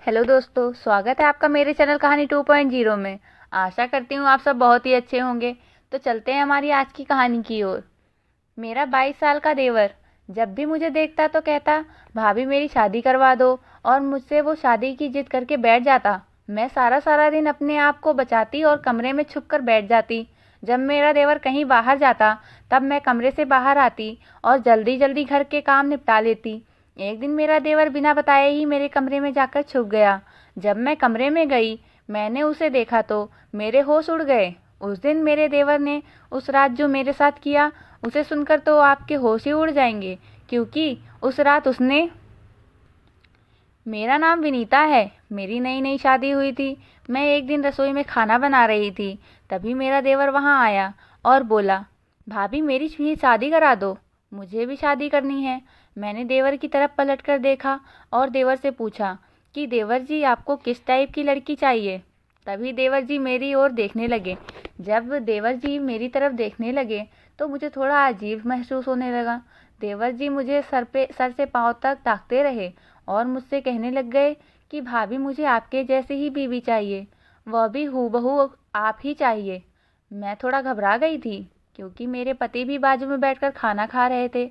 Hello दोस्तों, स्वागत है आपका मेरे चैनल कहानी 2.0 में। आशा करती हूँ आप सब बहुत ही अच्छे होंगे। तो चलते हैं हमारी आज की कहानी की ओर। मेरा 22 साल का देवर जब भी मुझे देखता तो कहता, भाभी मेरी शादी करवा दो, और मुझसे वो शादी की जिद करके बैठ जाता। मैं सारा सारा दिन अपने आप को बचाती और कमरे में छुप कर बैठ जाती। जब मेरा देवर कहीं बाहर जाता तब मैं कमरे से बाहर आती और जल्दी जल्दी घर के काम निपटा लेती। एक दिन मेरा देवर बिना बताए ही मेरे कमरे में जाकर छुप गया। जब मैं कमरे में गई, मैंने उसे देखा तो मेरे होश उड़ गए। उस दिन मेरे देवर ने उस रात जो मेरे साथ किया, उसे सुनकर तो आपके होश ही उड़ जाएंगे, क्योंकि उस रात उसने। मेरा नाम विनीता है। मेरी नई नई शादी हुई थी। मैं एक दिन रसोई में खाना बना रही थी, तभी मेरा देवर वहां आया और बोला, भाभी मेरी भी शादी करा दो, मुझे भी शादी करनी है। मैंने देवर की तरफ पलट कर देखा और देवर से पूछा कि देवर जी, आपको किस टाइप की लड़की चाहिए। तभी देवर जी मेरी ओर देखने लगे। जब देवर जी मेरी तरफ देखने लगे तो मुझे थोड़ा अजीब महसूस होने लगा। देवर जी मुझे सर से पांव तक ताकते रहे और मुझसे कहने लग गए कि भाभी मुझे आपके जैसी ही बीवी चाहिए, वह भी हूबहू आप ही चाहिए। मैं थोड़ा घबरा गई थी, क्योंकि मेरे पति भी बाजू में बैठकर खाना खा रहे थे।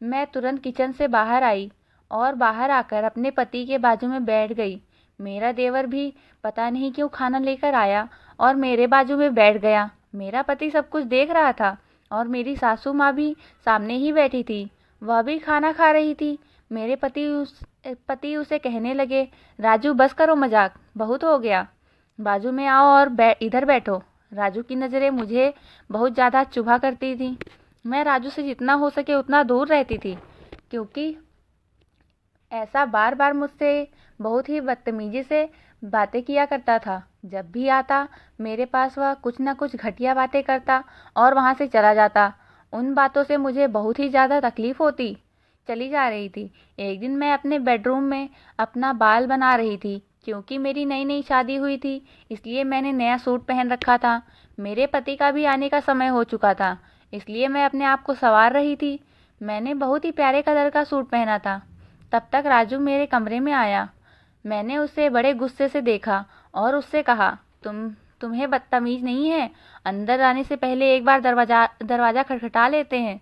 मैं तुरंत किचन से बाहर आई और बाहर आकर अपने पति के बाजू में बैठ गई। मेरा देवर भी पता नहीं क्यों खाना लेकर आया और मेरे बाजू में बैठ गया। मेरा पति सब कुछ देख रहा था और मेरी सासू माँ भी सामने ही बैठी थी, वह भी खाना खा रही थी। मेरे पति उसे कहने लगे, राजू बस करो मजाक, बहुत हो गया, बाजू में आओ और इधर बैठो। राजू की नज़रें मुझे बहुत ज़्यादा चुभा करती थी। मैं राजू से जितना हो सके उतना दूर रहती थी, क्योंकि ऐसा बार बार मुझसे बहुत ही बदतमीजी से बातें किया करता था। जब भी आता मेरे पास वह कुछ न कुछ घटिया बातें करता और वहाँ से चला जाता। उन बातों से मुझे बहुत ही ज़्यादा तकलीफ़ होती चली जा रही थी। एक दिन मैं अपने बेडरूम में अपना बाल बना रही थी, क्योंकि मेरी नई नई शादी हुई थी, इसलिए मैंने नया सूट पहन रखा था। मेरे पति का भी आने का समय हो चुका था, इसलिए मैं अपने आप को संवार रही थी। मैंने बहुत ही प्यारे कलर का सूट पहना था। तब तक राजू मेरे कमरे में आया। मैंने उसे बड़े गुस्से से देखा और उससे कहा, तुम्हें बदतमीज नहीं है? अंदर आने से पहले एक बार दरवाज़ा खटखटा लेते हैं।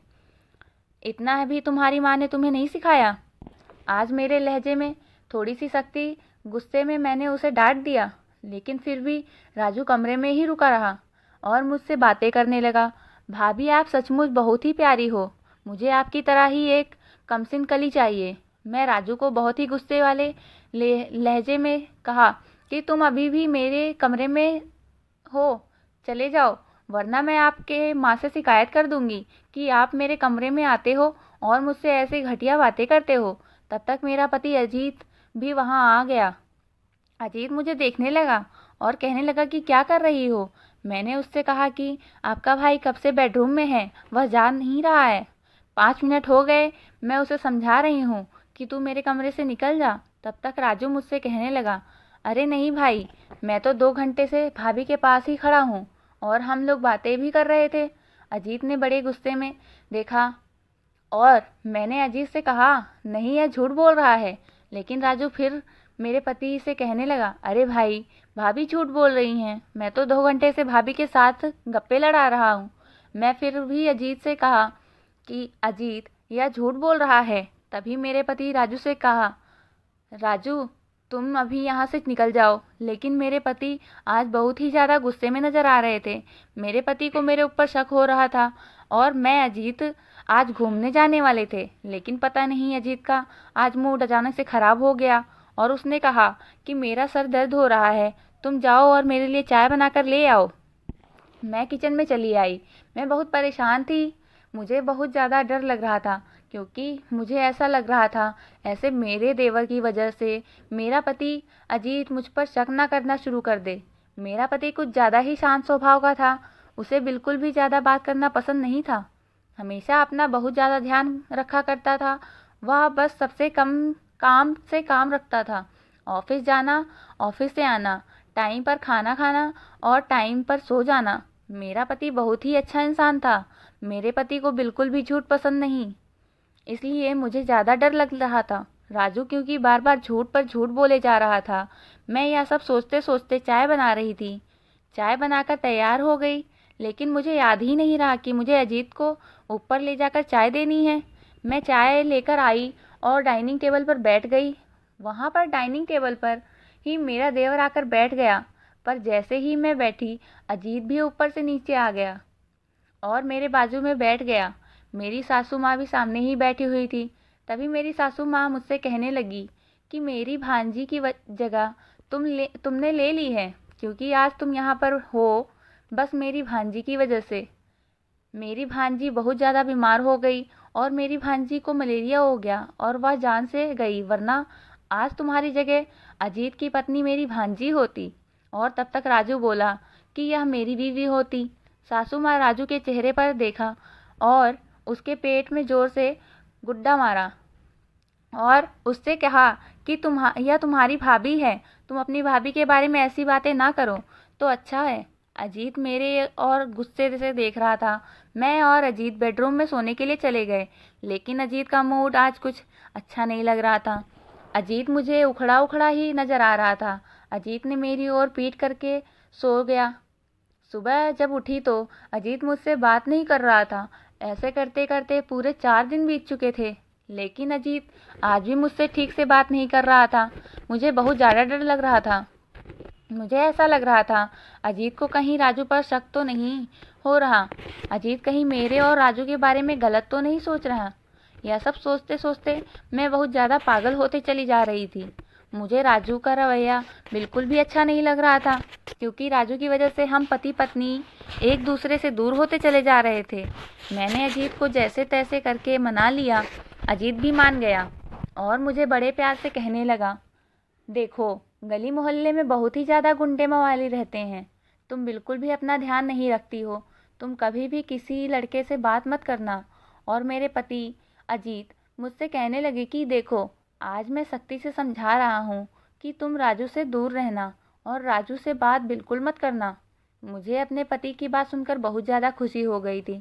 इतना भी तुम्हारी माँ ने तुम्हें नहीं सिखाया? आज मेरे लहजे में थोड़ी सी सख्ती, गुस्से में मैंने उसे डांट दिया, लेकिन फिर भी राजू कमरे में ही रुका रहा और मुझसे बातें करने लगा। भाभी आप सचमुच बहुत ही प्यारी हो, मुझे आपकी तरह ही एक कमसिन कली चाहिए। मैं राजू को बहुत ही गुस्से वाले लहजे में कहा कि तुम अभी भी मेरे कमरे में हो, चले जाओ, वरना मैं आपके माँ से शिकायत कर दूंगी कि आप मेरे कमरे में आते हो और मुझसे ऐसे घटिया बातें करते हो। तब तक मेरा पति अजीत भी वहाँ आ गया। अजीत मुझे देखने लगा और कहने लगा कि क्या कर रही हो। मैंने उससे कहा कि आपका भाई कब से बेडरूम में है, वह जा नहीं रहा है। 5 मिनट हो गए, मैं उसे समझा रही हूँ कि तू मेरे कमरे से निकल जा। तब तक राजू मुझसे कहने लगा, अरे नहीं भाई, मैं तो 2 घंटे से भाभी के पास ही खड़ा हूँ और हम लोग बातें भी कर रहे थे। अजीत ने बड़े गुस्से में देखा और मैंने अजीत से कहा, नहीं यह झूठ बोल रहा है। लेकिन राजू फिर मेरे पति से कहने लगा, अरे भाई, भाभी झूठ बोल रही हैं, मैं तो 2 घंटे से भाभी के साथ गप्पे लड़ा रहा हूँ। मैं फिर भी अजीत से कहा कि अजीत यह झूठ बोल रहा है। तभी मेरे पति राजू से कहा, राजू तुम अभी यहाँ से निकल जाओ। लेकिन मेरे पति आज बहुत ही ज़्यादा गुस्से में नज़र आ रहे थे। मेरे पति को मेरे ऊपर शक हो रहा था और मैं अजीत आज घूमने जाने वाले थे, लेकिन पता नहीं अजीत का आज मूड अचानक से ख़राब हो गया और उसने कहा कि मेरा सर दर्द हो रहा है, तुम जाओ और मेरे लिए चाय बनाकर ले आओ। मैं किचन में चली आई। मैं बहुत परेशान थी, मुझे बहुत ज़्यादा डर लग रहा था, क्योंकि मुझे ऐसा लग रहा था ऐसे मेरे देवर की वजह से मेरा पति अजीत मुझ पर शक न करना शुरू कर दे। मेरा पति कुछ ज़्यादा ही शांत स्वभाव का था, उसे बिल्कुल भी ज़्यादा बात करना पसंद नहीं था। हमेशा अपना बहुत ज़्यादा ध्यान रखा करता था। वह बस सबसे कम काम से काम रखता था। ऑफिस जाना, ऑफिस से आना, टाइम पर खाना खाना और टाइम पर सो जाना। मेरा पति बहुत ही अच्छा इंसान था। मेरे पति को बिल्कुल भी झूठ पसंद नहीं, इसलिए मुझे ज़्यादा डर लग रहा था। राजू क्योंकि बार बार झूठ पर झूठ बोले जा रहा था। मैं यह सब सोचते सोचते चाय बना रही थी। चाय बनाकर तैयार हो गई, लेकिन मुझे याद ही नहीं रहा कि मुझे अजीत को ऊपर ले जाकर चाय देनी है। मैं चाय लेकर आई और डाइनिंग टेबल पर बैठ गई। वहाँ पर डाइनिंग टेबल पर ही मेरा देवर आकर बैठ गया, पर जैसे ही मैं बैठी अजीत भी ऊपर से नीचे आ गया और मेरे बाजू में बैठ गया। मेरी सासू माँ भी सामने ही बैठी हुई थी। तभी मेरी सासू माँ मुझसे कहने लगी कि मेरी भांजी की जगह तुमने ले ली है, क्योंकि आज तुम यहाँ पर हो बस मेरी भांजी की वजह से। मेरी भांजी बहुत ज़्यादा बीमार हो गई और मेरी भांजी को मलेरिया हो गया और वह जान से गई, वरना आज तुम्हारी जगह अजीत की पत्नी मेरी भांजी होती। और तब तक राजू बोला कि यह मेरी बीवी होती। सासू माँ राजू के चेहरे पर देखा और उसके पेट में जोर से गुड्डा मारा और उससे कहा कि यह तुम्हारी भाभी है, तुम अपनी भाभी के बारे में ऐसी बातें ना करो तो अच्छा है। अजीत मेरे और गुस्से से देख रहा था। मैं और अजीत बेडरूम में सोने के लिए चले गए, लेकिन अजीत का मूड आज कुछ अच्छा नहीं लग रहा था। अजीत मुझे उखड़ा उखड़ा ही नजर आ रहा था। अजीत ने मेरी ओर पीठ करके सो गया। सुबह जब उठी तो अजीत मुझसे बात नहीं कर रहा था। ऐसे करते करते पूरे 4 दिन बीत चुके थे, लेकिन अजीत आज भी मुझसे ठीक से बात नहीं कर रहा था। मुझे बहुत ज़्यादा डर लग रहा था। मुझे ऐसा लग रहा था अजीत को कहीं राजू पर शक तो नहीं हो रहा, अजीत कहीं मेरे और राजू के बारे में गलत तो नहीं सोच रहा। यह सब सोचते सोचते मैं बहुत ज़्यादा पागल होते चली जा रही थी। मुझे राजू का रवैया बिल्कुल भी अच्छा नहीं लग रहा था, क्योंकि राजू की वजह से हम पति पत्नी एक दूसरे से दूर होते चले जा रहे थे। मैंने अजीत को जैसे तैसे करके मना लिया। अजीत भी मान गया और मुझे बड़े प्यार से कहने लगा, देखो गली मोहल्ले में बहुत ही ज़्यादा गुंडे मवाली रहते हैं, तुम बिल्कुल भी अपना ध्यान नहीं रखती हो, तुम कभी भी किसी लड़के से बात मत करना। और मेरे पति अजीत मुझसे कहने लगे कि देखो आज मैं सख्ती से समझा रहा हूँ कि तुम राजू से दूर रहना और राजू से बात बिल्कुल मत करना। मुझे अपने पति की बात सुनकर बहुत ज़्यादा खुशी हो गई थी,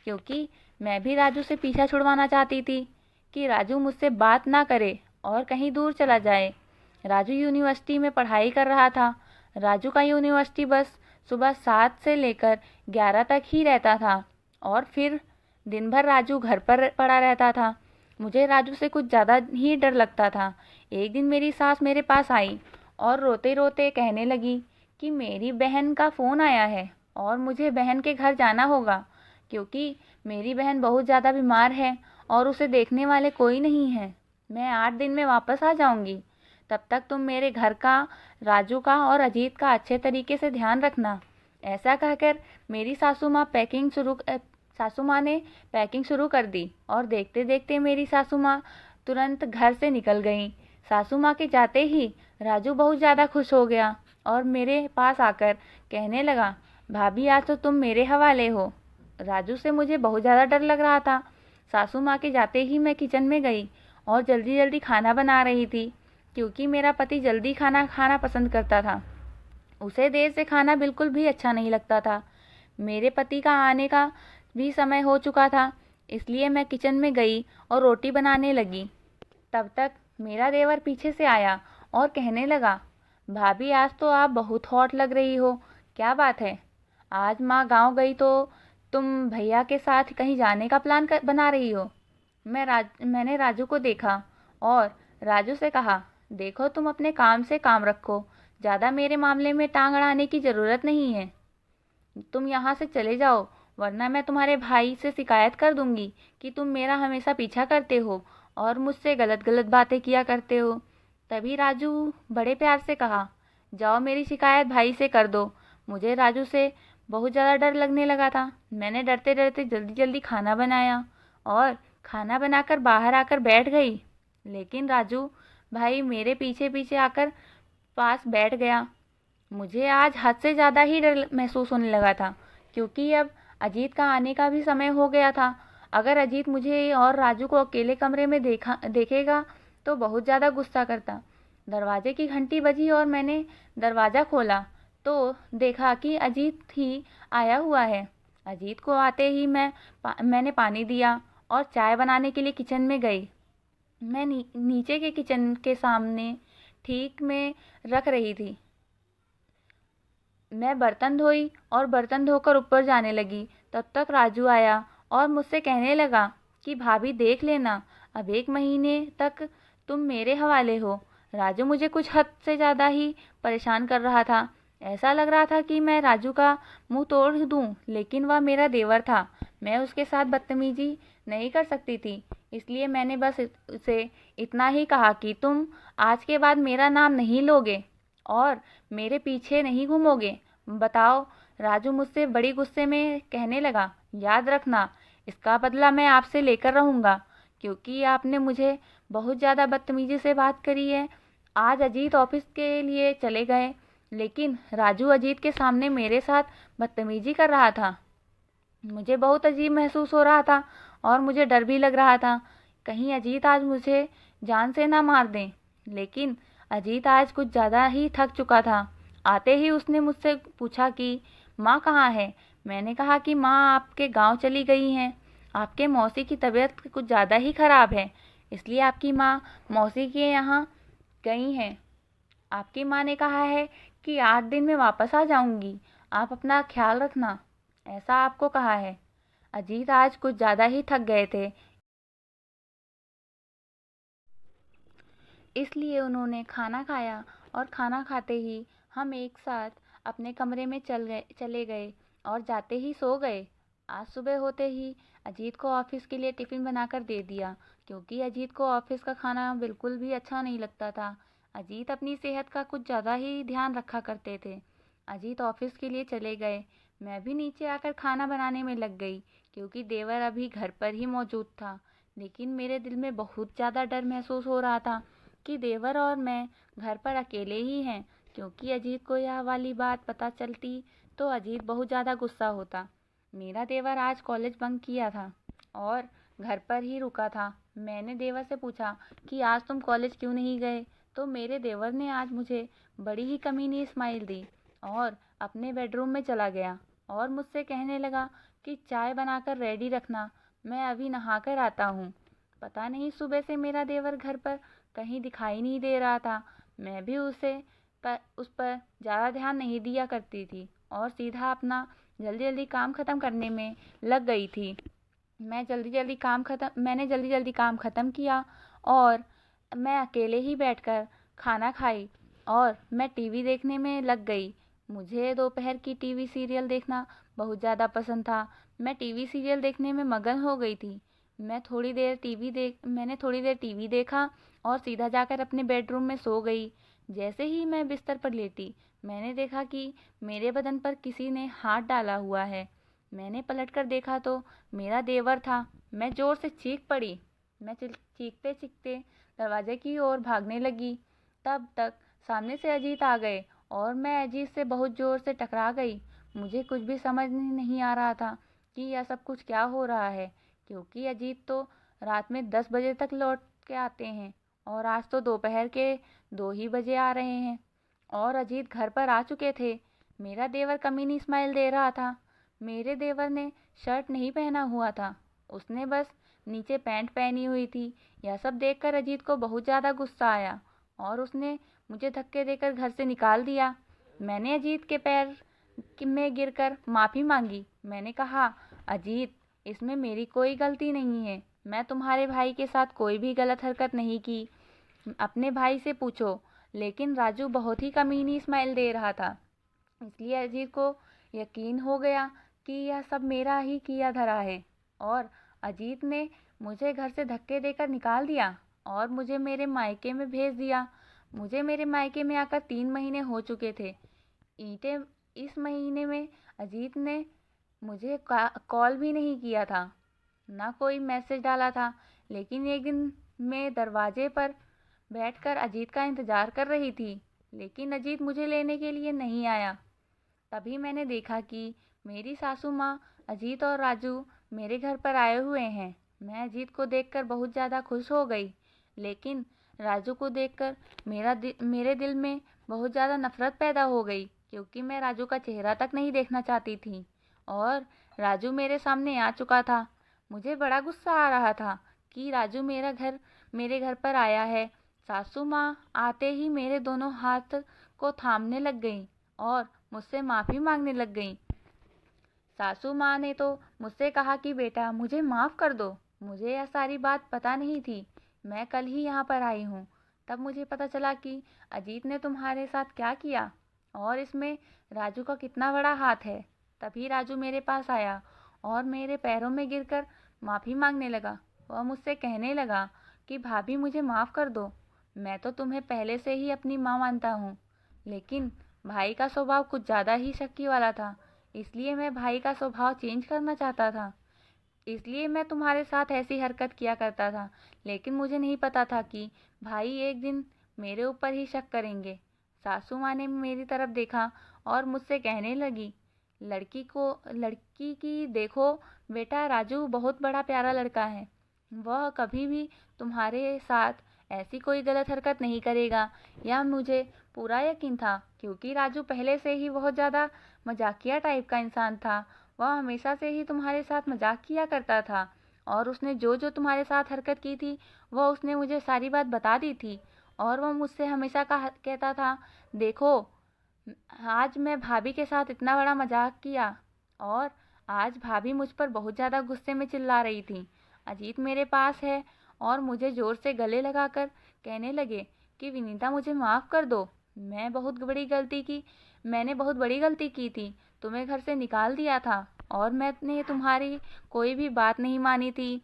क्योंकि मैं भी राजू से पीछा छुड़वाना चाहती थी कि राजू मुझसे बात ना करे और कहीं दूर चला जाए। राजू यूनिवर्सिटी में पढ़ाई कर रहा था। राजू का यूनिवर्सिटी बस सुबह 7 से लेकर 11 तक ही रहता था और फिर दिन भर राजू घर पर पड़ा रहता था। मुझे राजू से कुछ ज़्यादा ही डर लगता था। एक दिन मेरी सास मेरे पास आई और रोते रोते कहने लगी कि मेरी बहन का फ़ोन आया है और मुझे बहन के घर जाना होगा, क्योंकि मेरी बहन बहुत ज़्यादा बीमार है और उसे देखने वाले कोई नहीं है। मैं 8 दिन में वापस आ जाऊंगी, तब तक तुम मेरे घर का, राजू का और अजीत का अच्छे तरीके से ध्यान रखना। ऐसा कहकर मेरी सासू माँ ने पैकिंग शुरू कर दी और देखते देखते मेरी सासू माँ तुरंत घर से निकल गई। सासू माँ के जाते ही राजू बहुत ज़्यादा खुश हो गया और मेरे पास आकर कहने लगा, भाभी आज तो तुम मेरे हवाले हो। राजू से मुझे बहुत ज़्यादा डर लग रहा था। सासू माँ के जाते ही मैं किचन में गई और जल्दी जल्दी खाना बना रही थी, क्योंकि मेरा पति जल्दी खाना खाना पसंद करता था। उसे देर से खाना बिल्कुल भी अच्छा नहीं लगता था। मेरे पति का आने का भी समय हो चुका था, इसलिए मैं किचन में गई और रोटी बनाने लगी। तब तक मेरा देवर पीछे से आया और कहने लगा, भाभी आज तो आप बहुत हॉट लग रही हो, क्या बात है? आज माँ गांव गई तो तुम भैया के साथ कहीं जाने का प्लान बना रही हो। मैंने राजू को देखा और राजू से कहा, देखो तुम अपने काम से काम रखो, ज़्यादा मेरे मामले में टांग अड़ाने की ज़रूरत नहीं है। तुम यहाँ से चले जाओ, वरना मैं तुम्हारे भाई से शिकायत कर दूंगी कि तुम मेरा हमेशा पीछा करते हो और मुझसे गलत गलत बातें किया करते हो। तभी राजू बड़े प्यार से कहा, जाओ मेरी शिकायत भाई से कर दो। मुझे राजू से बहुत ज़्यादा डर लगने लगा था। मैंने डरते डरते जल्दी जल्दी खाना बनाया और खाना बनाकर बाहर आकर बैठ गई, लेकिन राजू भाई मेरे पीछे पीछे आकर पास बैठ गया। मुझे आज हद से ज़्यादा ही डर महसूस होने लगा था, क्योंकि अब अजीत का आने का भी समय हो गया था। अगर अजीत मुझे और राजू को अकेले कमरे में देखेगा तो बहुत ज़्यादा गुस्सा करता। दरवाजे की घंटी बजी और मैंने दरवाज़ा खोला तो देखा कि अजीत ही आया हुआ है। अजीत को आते ही मैंने पानी दिया और चाय बनाने के लिए किचन में गई। मैं नीचे के किचन के सामने ठीक में रख रही थी। मैं बर्तन धोई और बर्तन धोकर ऊपर जाने लगी। तब तक राजू आया और मुझसे कहने लगा कि भाभी देख लेना, अब 1 महीने तक तुम मेरे हवाले हो। राजू मुझे कुछ हद से ज़्यादा ही परेशान कर रहा था। ऐसा लग रहा था कि मैं राजू का मुंह तोड़ दूं, लेकिन वह मेरा देवर था। मैं उसके साथ बदतमीजी नहीं कर सकती थी। इसलिए मैंने बस उसे इतना ही कहा कि तुम आज के बाद मेरा नाम नहीं लोगे और मेरे पीछे नहीं घूमोगे। बताओ। राजू मुझसे बड़ी गुस्से में कहने लगा, याद रखना, इसका बदला मैं आपसे लेकर रहूंगा, क्योंकि आपने मुझे बहुत ज़्यादा बदतमीजी से बात करी है। आज अजीत ऑफिस के लिए चले गए, लेकिन राजू अजीत के सामने मेरे साथ बदतमीजी कर रहा था। मुझे बहुत अजीब महसूस हो रहा था और मुझे डर भी लग रहा था, कहीं अजीत आज मुझे जान से ना मार दें। लेकिन अजीत आज कुछ ज़्यादा ही थक चुका था। आते ही उसने मुझसे पूछा कि माँ कहाँ है। मैंने कहा कि माँ आपके गांव चली गई हैं। आपके मौसी की तबीयत कुछ ज़्यादा ही ख़राब है, इसलिए आपकी माँ मौसी के यहाँ गई हैं। आपकी माँ ने कहा है कि 8 दिन में वापस आ जाऊंगी, आप अपना ख्याल रखना, ऐसा आपको कहा है। अजीत आज कुछ ज़्यादा ही थक गए थे, इसलिए उन्होंने खाना खाया और खाना खाते ही हम एक साथ अपने कमरे में चले गए और जाते ही सो गए। आज सुबह होते ही अजीत को ऑफिस के लिए टिफ़िन बनाकर दे दिया, क्योंकि अजीत को ऑफिस का खाना बिल्कुल भी अच्छा नहीं लगता था। अजीत अपनी सेहत का कुछ ज़्यादा ही ध्यान रखा करते थे। अजीत ऑफिस के लिए चले गए। मैं भी नीचे आकर खाना बनाने में लग गई, क्योंकि देवर अभी घर पर ही मौजूद था। लेकिन मेरे दिल में बहुत ज़्यादा डर महसूस हो रहा था कि देवर और मैं घर पर अकेले ही हैं, क्योंकि अजीत को यह वाली बात पता चलती तो अजीत बहुत ज़्यादा गुस्सा होता। मेरा देवर आज कॉलेज बंक किया था और घर पर ही रुका था। मैंने देवर से पूछा कि आज तुम कॉलेज क्यों नहीं गए, तो मेरे देवर ने आज मुझे बड़ी ही कमीनी स्माइल दी और अपने बेडरूम में चला गया और मुझसे कहने लगा कि चाय बनाकर रेडी रखना, मैं अभी नहा कर आता हूँ। पता नहीं सुबह से मेरा देवर घर पर कहीं दिखाई नहीं दे रहा था। मैं भी उस पर ज़्यादा ध्यान नहीं दिया करती थी और सीधा अपना जल्दी जल्दी काम ख़त्म करने में लग गई थी। मैंने जल्दी जल्दी काम ख़त्म किया और मैं अकेले ही बैठकर खाना खाई और मैं टीवी देखने में लग गई। मुझे दोपहर की टीवी सीरियल देखना बहुत ज़्यादा पसंद था। मैं टीवी सीरियल देखने में मगन हो गई थी। मैंने थोड़ी देर टीवी देखा और सीधा जाकर अपने बेडरूम में सो गई। जैसे ही मैं बिस्तर पर लेटी, मैंने देखा कि मेरे बदन पर किसी ने हाथ डाला हुआ है। मैंने पलटकर देखा तो मेरा देवर था। मैं ज़ोर से चीख पड़ी। मैं चीखते चीखते दरवाजे की ओर भागने लगी। तब तक सामने से अजीत आ गए और मैं अजीत से बहुत ज़ोर से टकरा गई। मुझे कुछ भी समझ नहीं आ रहा था कि यह सब कुछ क्या हो रहा है, क्योंकि अजीत तो रात में 10 बजे तक लौट के आते हैं और आज तो दोपहर के 2 ही बजे आ रहे हैं और अजीत घर पर आ चुके थे। मेरा देवर कमीनी स्माइल दे रहा था। मेरे देवर ने शर्ट नहीं पहना हुआ था, उसने बस नीचे पैंट पहनी हुई थी। यह सब देखकर अजीत को बहुत ज़्यादा गुस्सा आया और उसने मुझे धक्के देकर घर से निकाल दिया। मैंने अजीत के पैर में गिरकर माफ़ी मांगी। मैंने कहा, अजीत, इसमें मेरी कोई गलती नहीं है। मैं तुम्हारे भाई के साथ कोई भी गलत हरकत नहीं की। अपने भाई से पूछो। लेकिन राजू बहुत ही कमीनी स्माइल दे रहा था, इसलिए अजीत को यकीन हो गया कि यह सब मेरा ही किया धरा है और अजीत ने मुझे घर से धक्के देकर निकाल दिया और मुझे मेरे मायके में भेज दिया। मुझे मेरे मायके में आकर 3 महीने हो चुके थे। ईंटें इस महीने में अजीत ने मुझे कॉल भी नहीं किया था, ना कोई मैसेज डाला था। लेकिन एक दिन मैं दरवाजे पर बैठकर अजीत का इंतज़ार कर रही थी, लेकिन अजीत मुझे लेने के लिए नहीं आया। तभी मैंने देखा कि मेरी सासू माँ अजीत और राजू मेरे घर पर आए हुए हैं। मैं अजीत को देखकर बहुत ज़्यादा खुश हो गई, लेकिन राजू को देखकर मेरे दिल में बहुत ज़्यादा नफ़रत पैदा हो गई, क्योंकि मैं राजू का चेहरा तक नहीं देखना चाहती थी और राजू मेरे सामने आ चुका था। मुझे बड़ा गुस्सा आ रहा था कि राजू मेरा घर मेरे घर पर आया है। सासू माँ आते ही मेरे दोनों हाथ को थामने लग गईं और मुझसे माफ़ी मांगने लग गईं। सासू माँ ने तो मुझसे कहा कि बेटा मुझे माफ़ कर दो, मुझे यह सारी बात पता नहीं थी, मैं कल ही यहाँ पर आई हूँ। तब मुझे पता चला कि अजीत ने तुम्हारे साथ क्या किया और इसमें राजू का कितना बड़ा हाथ है। तभी राजू मेरे पास आया और मेरे पैरों में गिरकर माफ़ी मांगने लगा। वह मुझसे कहने लगा कि भाभी मुझे माफ़ कर दो, मैं तो तुम्हें पहले से ही अपनी माँ मानता हूँ। लेकिन भाई का स्वभाव कुछ ज़्यादा ही शक्की वाला था, इसलिए मैं भाई का स्वभाव चेंज करना चाहता था। इसलिए मैं तुम्हारे साथ ऐसी हरकत किया करता था, लेकिन मुझे नहीं पता था कि भाई एक दिन मेरे ऊपर ही शक करेंगे। सासू माँ ने मेरी तरफ देखा और मुझसे कहने लगी, लड़की की देखो बेटा, राजू बहुत बड़ा प्यारा लड़का है, वह कभी भी तुम्हारे साथ ऐसी कोई गलत हरकत नहीं करेगा। यह मुझे पूरा यकीन था, क्योंकि राजू पहले से ही बहुत ज़्यादा मजाकिया टाइप का इंसान था। वह हमेशा से ही तुम्हारे साथ मजाक किया करता था और उसने जो जो तुम्हारे साथ हरकत की थी वह उसने मुझे सारी बात बता दी थी। और वह मुझसे हमेशा कहता था, देखो आज मैं भाभी के साथ इतना बड़ा मजाक किया और आज भाभी मुझ पर बहुत ज़्यादा गुस्से में चिल्ला रही थी। अजीत मेरे पास है और मुझे ज़ोर से गले लगाकर कहने लगे कि विनीता मुझे माफ़ कर दो, मैंने बहुत बड़ी गलती की थी, तुम्हें घर से निकाल दिया था और मैंने तुम्हारी कोई भी बात नहीं मानी थी।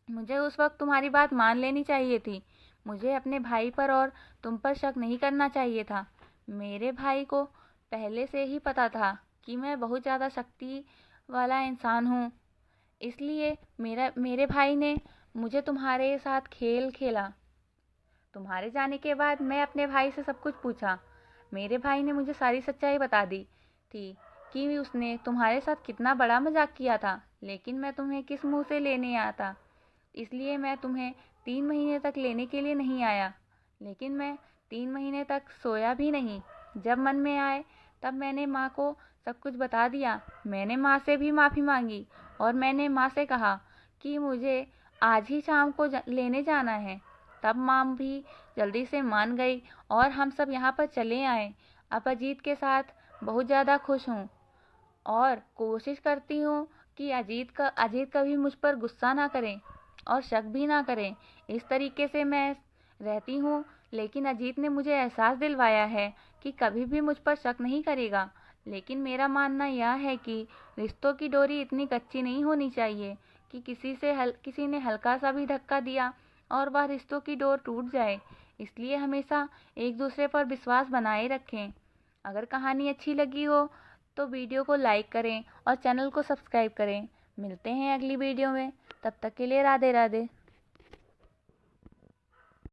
मुझे उस वक्त तुम्हारी बात मान लेनी चाहिए थी। मुझे अपने भाई पर और तुम पर शक नहीं करना चाहिए था। मेरे भाई को पहले से ही पता था कि मैं बहुत ज़्यादा शक्ति वाला इंसान हूँ, इसलिए मेरे भाई ने मुझे तुम्हारे साथ खेल खेला। तुम्हारे जाने के बाद मैं अपने भाई से सब कुछ पूछा। मेरे भाई ने मुझे सारी सच्चाई बता दी थी कि उसने तुम्हारे साथ कितना बड़ा मजाक किया था, लेकिन मैं तुम्हें किस मुंह से लेने आता, इसलिए मैं तुम्हें 3 महीने तक लेने के लिए नहीं आया। लेकिन मैं 3 महीने तक सोया भी नहीं। जब मन में आए तब मैंने माँ को सब कुछ बता दिया। मैंने माँ से भी माफ़ी मांगी और मैंने माँ से कहा कि मुझे आज ही शाम को लेने जाना है। तब माँ भी जल्दी से मान गई और हम सब यहाँ पर चले आए। अब अजीत के साथ बहुत ज़्यादा खुश हूँ और कोशिश करती हूँ कि अजीत कभी मुझ पर गुस्सा ना करें और शक भी ना करें। इस तरीके से मैं रहती हूँ, लेकिन अजीत ने मुझे एहसास दिलवाया है कि कभी भी मुझ पर शक नहीं करेगा। लेकिन मेरा मानना यह है कि रिश्तों की डोरी इतनी कच्ची नहीं होनी चाहिए कि किसी ने हल्का सा भी धक्का दिया और वह रिश्तों की डोर टूट जाए। इसलिए हमेशा एक दूसरे पर विश्वास बनाए रखें। अगर कहानी अच्छी लगी हो तो वीडियो को लाइक करें और चैनल को सब्सक्राइब करें। मिलते हैं अगली वीडियो में, तब तक के लिए राधे राधे।